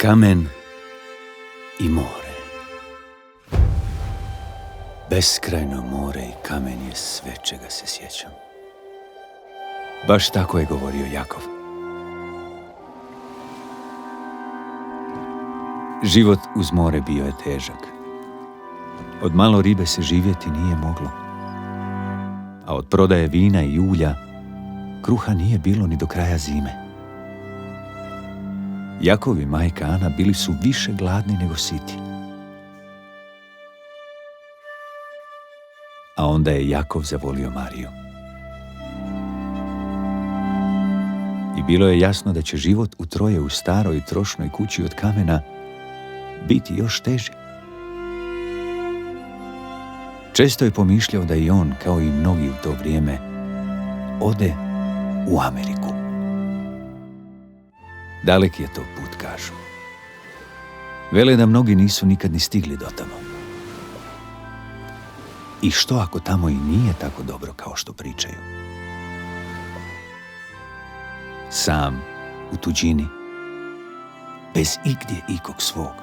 Kamen i more. Beskrajno more i kamen je sve čega se sjećam. Baš tako je govorio Jakov. Život uz more bio je težak. Od malo ribe se živjeti nije moglo. A od prodaje vina i ulja kruha nije bilo ni do kraja zime. Jakov i majka Ana bili su više gladni nego siti. A onda je Jakov zavolio Mariju. I bilo je jasno da će život u troje u staroj trošnoj kući od kamena biti još teži. Često je pomišljao da i on, kao i mnogi u to vrijeme, ode u Ameriku. Dalek je to put, kažu. Vele da mnogi nisu nikad ni stigli do tamo. I što ako tamo i nije tako dobro kao što pričaju? Sam, u tuđini, bez igdje ikog svog.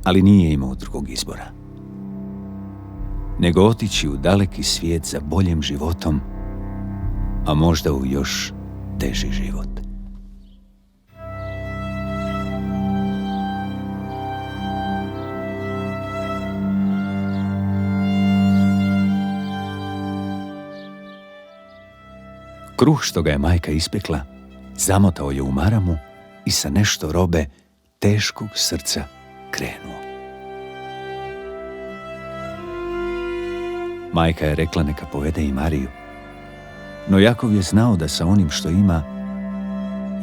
Ali nije imao drugog izbora, nego otići u daleki svijet za boljim životom, a možda u još teži život. Kruh što ga je majka ispekla, zamotao je u maramu i sa nešto robe teškog srca krenuo. Majka je rekla neka povede i Mariju, no Jakov je znao da sa onim što ima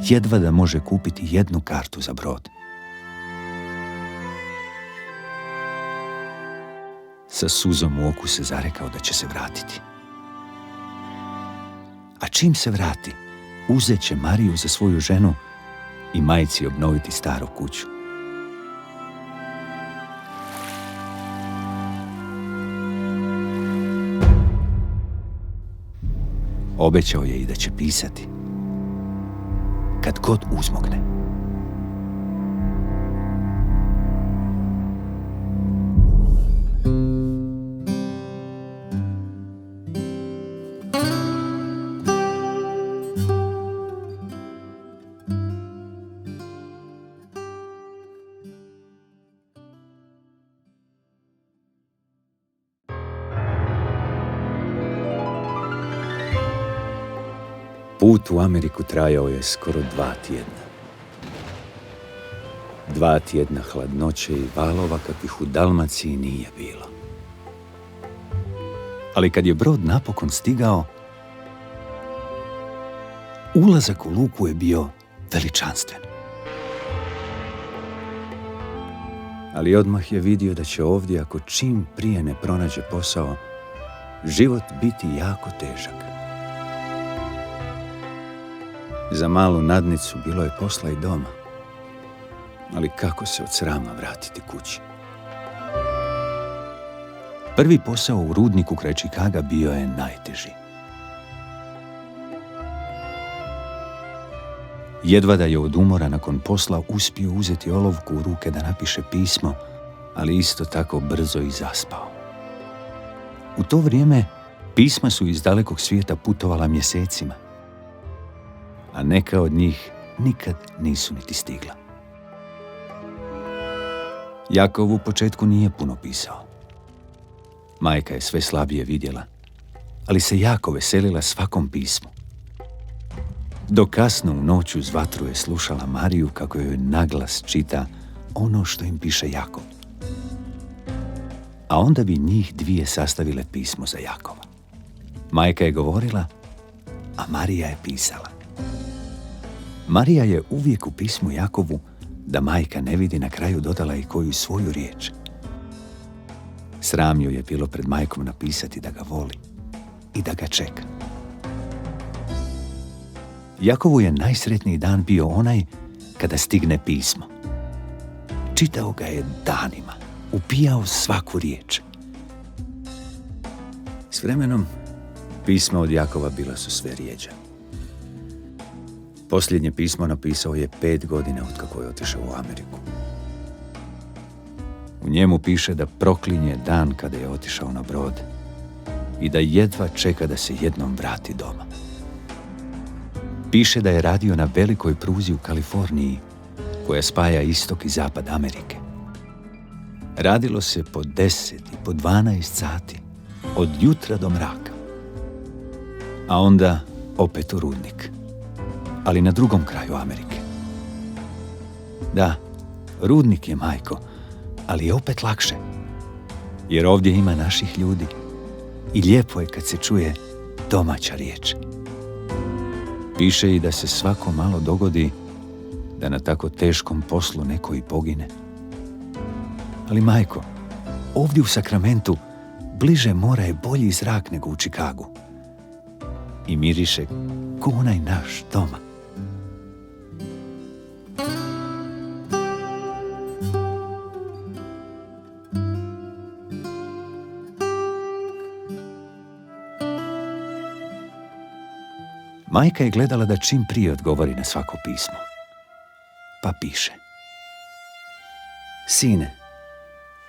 jedva da može kupiti jednu kartu za brod. Sa suzom u oku se zarekao da će se vratiti. A čim se vrati, uzet će Mariju za svoju ženu i majci obnoviti staru kuću. Obećao je i da će pisati kad god uzmogne. Put u Ameriku trajao je skoro 2 tjedna. 2 tjedna hladnoće i valova kakvih u Dalmaciji nije bilo. Ali kad je brod napokon stigao, ulazak u luku je bio veličanstven. Ali odmah je vidio da će ovdje, ako čim prije ne pronađe posao, život biti jako težak. Za malu nadnicu bilo je posla i doma, ali kako se od srama vratiti kući? Prvi posao u rudniku kraj Čikaga bio je najteži. Jedva da je od umora nakon posla uspio uzeti olovku u ruke da napiše pismo, ali isto tako brzo i zaspao. U to vrijeme pisma su iz dalekog svijeta putovala mjesecima, a neka od njih nikad nisu niti stigla. Jakov u početku nije puno pisao. Majka je sve slabije vidjela, ali se jako veselila svakom pismu. Do kasno u noć uz vatru je slušala Mariju kako joj naglas čita ono što im piše Jakov. A onda bi njih dvije sastavile pismo za Jakova. Majka je govorila, a Marija je pisala. Marija je uvijek u pismu Jakovu, da majka ne vidi, na kraju dodala i koju svoju riječ. Sram joj je bilo pred majkom napisati da ga voli i da ga čeka. Jakovu je najsretniji dan bio onaj kada stigne pismo. Čitao ga je danima, upijao svaku riječ. S vremenom pisma od Jakova bila su sve rjeđa. Posljednje pismo napisao je 5 godina otkako je otišao u Ameriku. U njemu piše da proklinje dan kada je otišao na brod i da jedva čeka da se jednom vrati doma. Piše da je radio na velikoj pruzi u Kaliforniji koja spaja istok i zapad Amerike. Radilo se po 10 i po 12 sati, od jutra do mraka. A onda opet u rudnik, ali na drugom kraju Amerike. Da, rudnik je, majko, ali je opet lakše, jer ovdje ima naših ljudi i lijepo je kad se čuje domaća riječ. Piše i da se svako malo dogodi da na tako teškom poslu neko i pogine. Ali, majko, ovdje u Sakramentu bliže mora je bolji zrak nego u Čikagu. I miriše ko onaj naš doma. Majka je gledala da čim prije odgovori na svako pismo. Pa piše: Sine,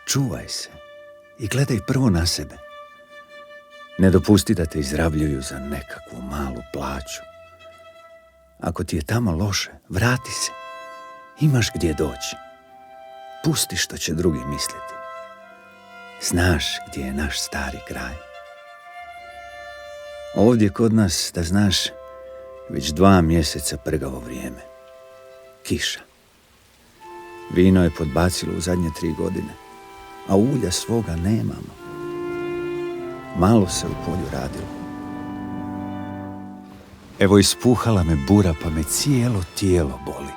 čuvaj se i gledaj prvo na sebe. Ne dopusti da te izrabljuju za nekakvu malu plaću. Ako ti je tamo loše, vrati se. Imaš gdje doći. Pusti što će drugi misliti. Znaš gdje je naš stari kraj. Ovdje kod nas, da znaš, već 2 mjeseca prgavo vrijeme. Kiša. Vino je podbacilo u zadnje 3 godine, a ulja svoga nemamo. Malo se u polju radilo. Evo, ispuhala me bura, pa me cijelo tijelo boli.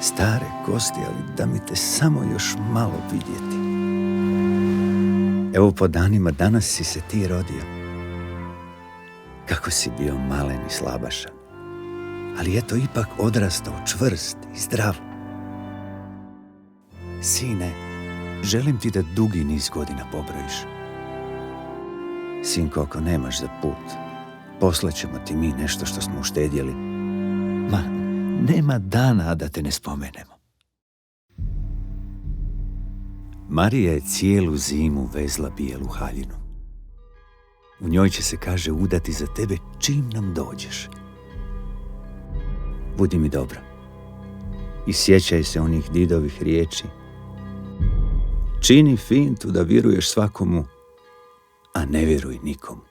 Stare kosti, ali da mi te samo još malo vidjeti. Evo, po danima danas si se ti rodio. Kako si bio malen i slabašan. Ali eto, ipak odrastao čvrst i zdrav. Sine, želim ti da dugi niz godina pobrojiš. Sinko, ako nemaš za put, poslaćemo ti mi nešto što smo uštedjeli. Ma, nema dana, a da te ne spomenemo. Marija je cijelu zimu vezla bijelu haljinu. U njoj će se, kaže, udati za tebe čim nam dođeš. Budi mi dobra i sjećaj se onih didovih riječi. Čini fintu da vjeruješ svakomu, a ne vjeruj nikomu.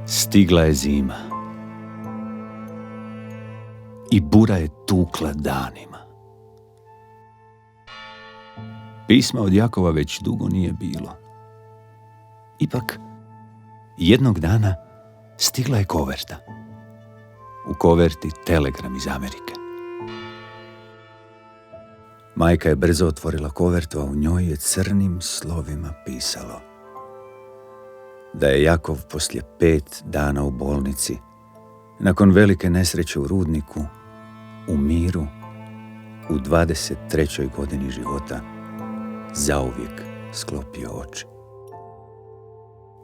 Stigla je zima i bura je tukla danima. Pisma od Jakova već dugo nije bilo. Ipak, jednog dana stigla je koverta. U koverti telegram iz Amerike. Majka je brzo otvorila kovertu, a u njoj je crnim slovima pisalo da je Jakov poslije 5 dana u bolnici, nakon velike nesreće u rudniku, u miru, u 23. godini života, zauvijek sklopio oči.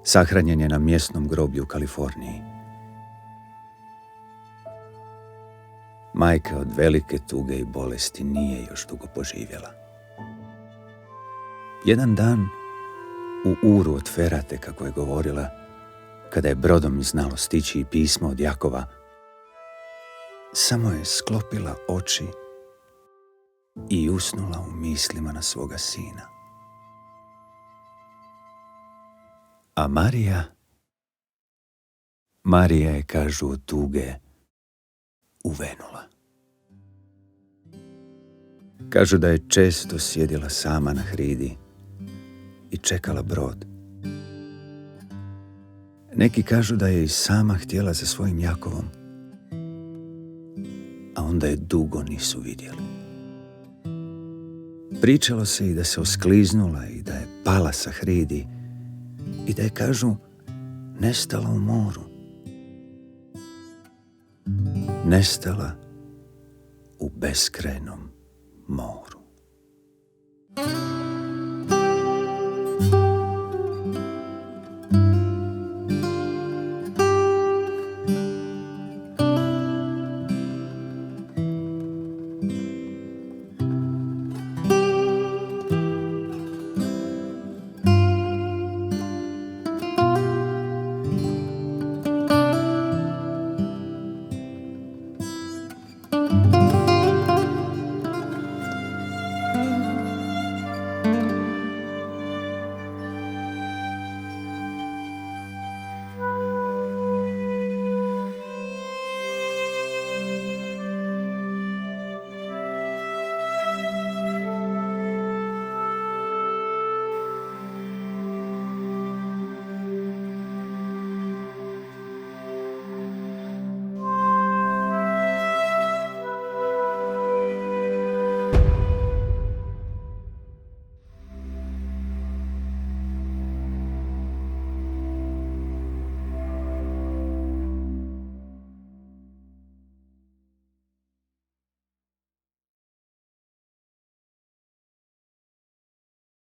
Sahranjen je na mjesnom groblju u Kaliforniji. Majka od velike tuge i bolesti nije još dugo poživjela. Jedan dan, u uru od ferate, kako je govorila, kada je brodom znalo stići i pismo od Jakova, samo je sklopila oči i usnula u mislima na svoga sina. A Marija je, kažu, od tuge uvenula. Kažu da je često sjedila sama na hridi i čekala brod. Neki kažu da je i sama htjela za svojim Jakovom, a onda je dugo nisu vidjeli. Pričalo se i da se oskliznula i da je pala sa hridi i da je, kažu, nestala u moru. Nestala u beskrajnom moru.